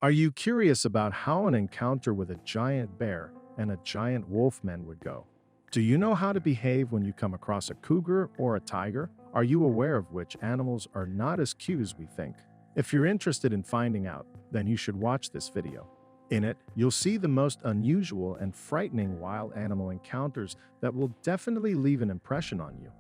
Are you curious about how an encounter with a giant bear and a giant wolfman would go? Do you know how to behave when you come across a cougar or a tiger? Are you aware of which animals are not as cute as we think? If you're interested in finding out, then you should watch this video. In it, you'll see the most unusual and frightening wild animal encounters that will definitely leave an impression on you.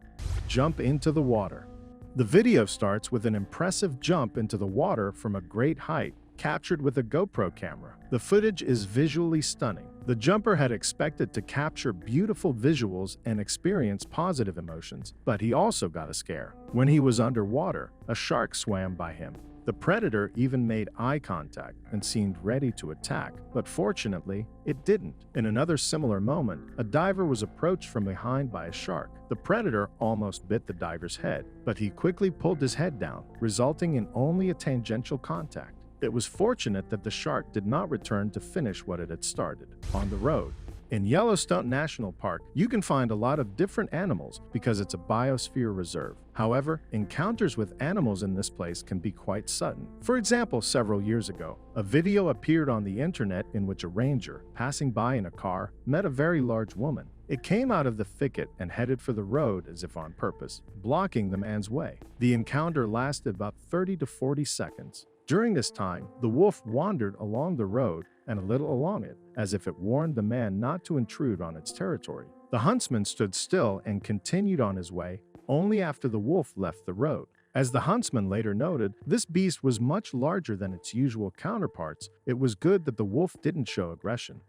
Jump into the water. The video starts with an impressive jump into the water from a great height, captured with a GoPro camera. The footage is visually stunning. The jumper had expected to capture beautiful visuals and experience positive emotions, but he also got a scare. When he was underwater, a shark swam by him. The predator even made eye contact and seemed ready to attack, but fortunately, it didn't. In another similar moment, a diver was approached from behind by a shark. The predator almost bit the diver's head, but he quickly pulled his head down, resulting in only a tangential contact. It was fortunate that the shark did not return to finish what it had started. On the road. In Yellowstone National Park, you can find a lot of different animals because it's a biosphere reserve. However, encounters with animals in this place can be quite sudden. For example, several years ago, a video appeared on the internet in which a ranger, passing by in a car, met a very large woman. It came out of the thicket and headed for the road as if on purpose, blocking the man's way. The encounter lasted about 30 to 40 seconds. During this time, the wolf wandered along the road and a little along it, as if it warned the man not to intrude on its territory. The huntsman stood still and continued on his way only after the wolf left the road. As the huntsman later noted, this beast was much larger than its usual counterparts. It was good that the wolf didn't show aggression.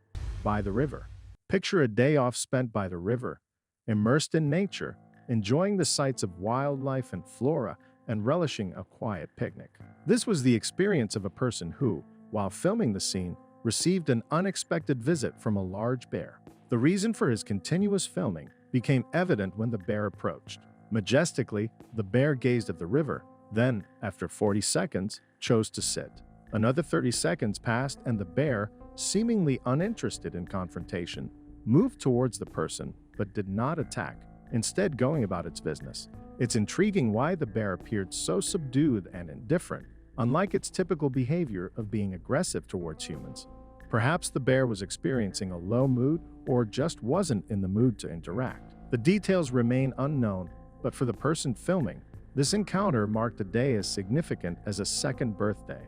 By the river. Picture a day off spent by the river, immersed in nature, enjoying the sights of wildlife and flora, and relishing a quiet picnic. This was the experience of a person who, while filming the scene, received an unexpected visit from a large bear. The reason for his continuous filming became evident when the bear approached. Majestically, the bear gazed at the river, then, after 40 seconds, chose to sit. Another 30 seconds passed and the bear, seemingly uninterested in confrontation, moved towards the person but did not attack, instead going about its business. It's intriguing why the bear appeared so subdued and indifferent, unlike its typical behavior of being aggressive towards humans. Perhaps the bear was experiencing a low mood or just wasn't in the mood to interact. The details remain unknown, but for the person filming, this encounter marked a day as significant as a second birthday.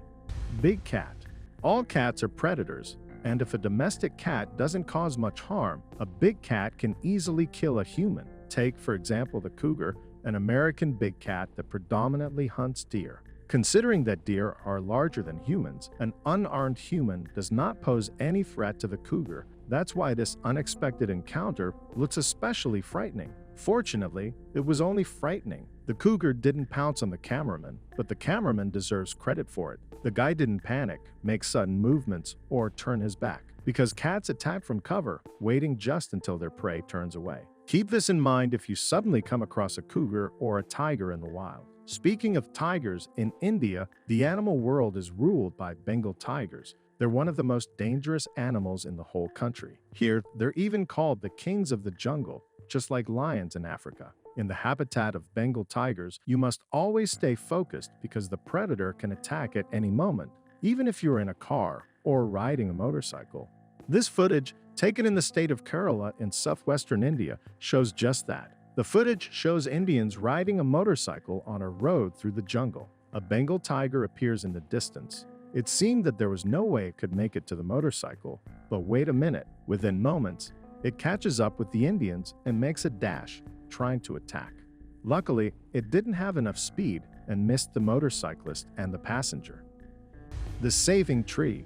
Big cat. All cats are predators, and if a domestic cat doesn't cause much harm, a big cat can easily kill a human. Take, for example, the cougar, an American big cat that predominantly hunts deer. Considering that deer are larger than humans, an unarmed human does not pose any threat to the cougar. That's why this unexpected encounter looks especially frightening. Fortunately, it was only frightening. The cougar didn't pounce on the cameraman, but the cameraman deserves credit for it. The guy didn't panic, make sudden movements, or turn his back, because cats attack from cover, waiting just until their prey turns away. Keep this in mind if you suddenly come across a cougar or a tiger in the wild. Speaking of tigers, in India, the animal world is ruled by Bengal tigers. They're one of the most dangerous animals in the whole country. Here, they're even called the kings of the jungle, just like lions in Africa. In the habitat of Bengal tigers, you must always stay focused because the predator can attack at any moment, even if you're in a car or riding a motorcycle. This footage, taken in the state of Kerala in southwestern India, shows just that. The footage shows Indians riding a motorcycle on a road through the jungle. A Bengal tiger appears in the distance. It seemed that there was no way it could make it to the motorcycle, but wait a minute, within moments, it catches up with the Indians and makes a dash, trying to attack. Luckily, it didn't have enough speed and missed the motorcyclist and the passenger. The saving tree.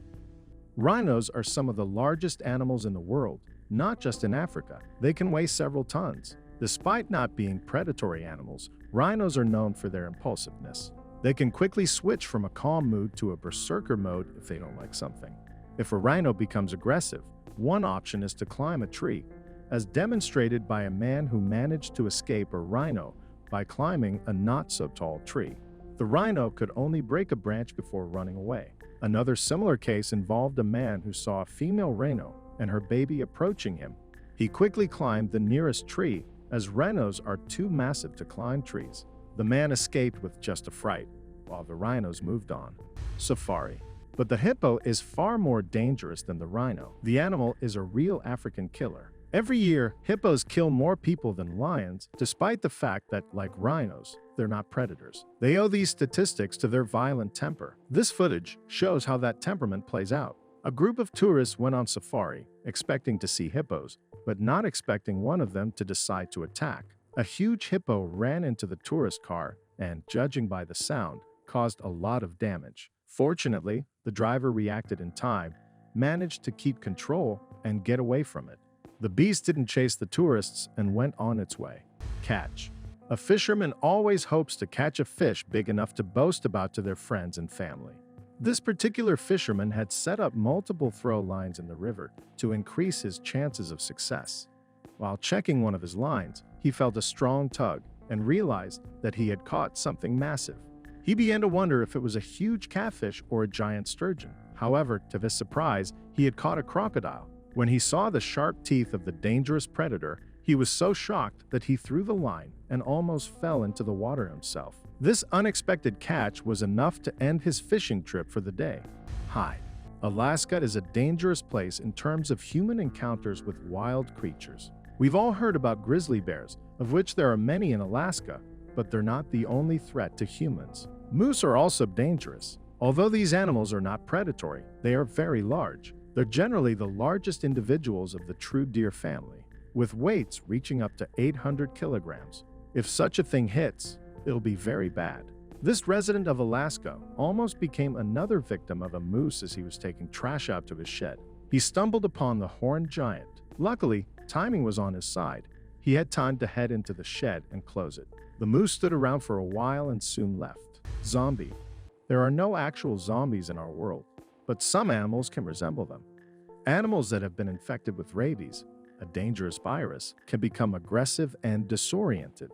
Rhinos are some of the largest animals in the world, not just in Africa. They can weigh several tons. Despite not being predatory animals, rhinos are known for their impulsiveness. They can quickly switch from a calm mood to a berserker mode if they don't like something. If a rhino becomes aggressive, one option is to climb a tree, as demonstrated by a man who managed to escape a rhino by climbing a not-so-tall tree. The rhino could only break a branch before running away. Another similar case involved a man who saw a female rhino and her baby approaching him. He quickly climbed the nearest tree, as rhinos are too massive to climb trees. The man escaped with just a fright, while the rhinos moved on. Safari. But the hippo is far more dangerous than the rhino. The animal is a real African killer. Every year, hippos kill more people than lions, despite the fact that, like rhinos, they're not predators. They owe these statistics to their violent temper. This footage shows how that temperament plays out. A group of tourists went on safari, expecting to see hippos, but not expecting one of them to decide to attack. A huge hippo ran into the tourist car and, judging by the sound, caused a lot of damage. Fortunately, the driver reacted in time, managed to keep control, and get away from it. The beast didn't chase the tourists and went on its way. Catch. A fisherman always hopes to catch a fish big enough to boast about to their friends and family. This particular fisherman had set up multiple throw lines in the river to increase his chances of success. While checking one of his lines, he felt a strong tug and realized that he had caught something massive. He began to wonder if it was a huge catfish or a giant sturgeon. However, to his surprise, he had caught a crocodile. When he saw the sharp teeth of the dangerous predator, he was so shocked that he threw the line and almost fell into the water himself. This unexpected catch was enough to end his fishing trip for the day. Hi. Alaska is a dangerous place in terms of human encounters with wild creatures. We've all heard about grizzly bears, of which there are many in Alaska, but they're not the only threat to humans. Moose are also dangerous. Although these animals are not predatory, they are very large. They're generally the largest individuals of the true deer family, with weights reaching up to 800 kilograms. If such a thing hits, it'll be very bad. This resident of Alaska almost became another victim of a moose as he was taking trash out to his shed. He stumbled upon the horned giant. Luckily, timing was on his side. He had time to head into the shed and close it. The moose stood around for a while and soon left. Zombie. There are no actual zombies in our world, but some animals can resemble them. Animals that have been infected with rabies, a dangerous virus, can become aggressive and disoriented.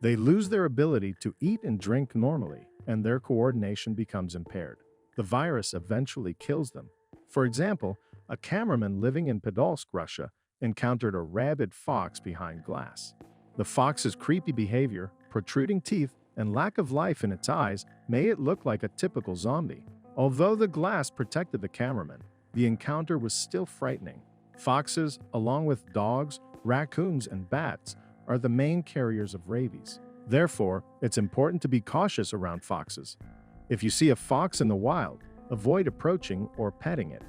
They lose their ability to eat and drink normally, and their coordination becomes impaired. The virus eventually kills them. For example, a cameraman living in Podolsk, Russia, encountered a rabid fox behind glass. The fox's creepy behavior, protruding teeth, and lack of life in its eyes made it look like a typical zombie. Although the glass protected the cameraman, the encounter was still frightening. Foxes, along with dogs, raccoons, and bats, are the main carriers of rabies. Therefore, it's important to be cautious around foxes. If you see a fox in the wild, avoid approaching or petting it.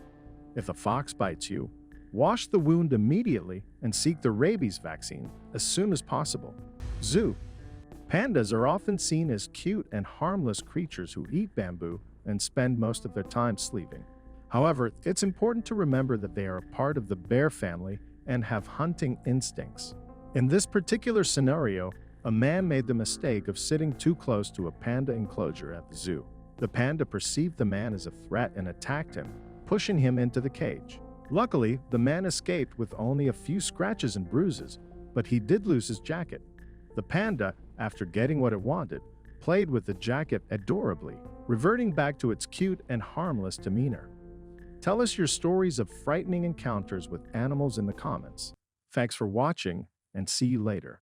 If a fox bites you, wash the wound immediately and seek the rabies vaccine as soon as possible. Zoo. Pandas are often seen as cute and harmless creatures who eat bamboo and spend most of their time sleeping. However, it's important to remember that they are a part of the bear family and have hunting instincts. In this particular scenario, a man made the mistake of sitting too close to a panda enclosure at the zoo. The panda perceived the man as a threat and attacked him, pushing him into the cage. Luckily, the man escaped with only a few scratches and bruises, but he did lose his jacket. The panda, after getting what it wanted, played with the jacket adorably, reverting back to its cute and harmless demeanor. Tell us your stories of frightening encounters with animals in the comments. Thanks for watching, and see you later.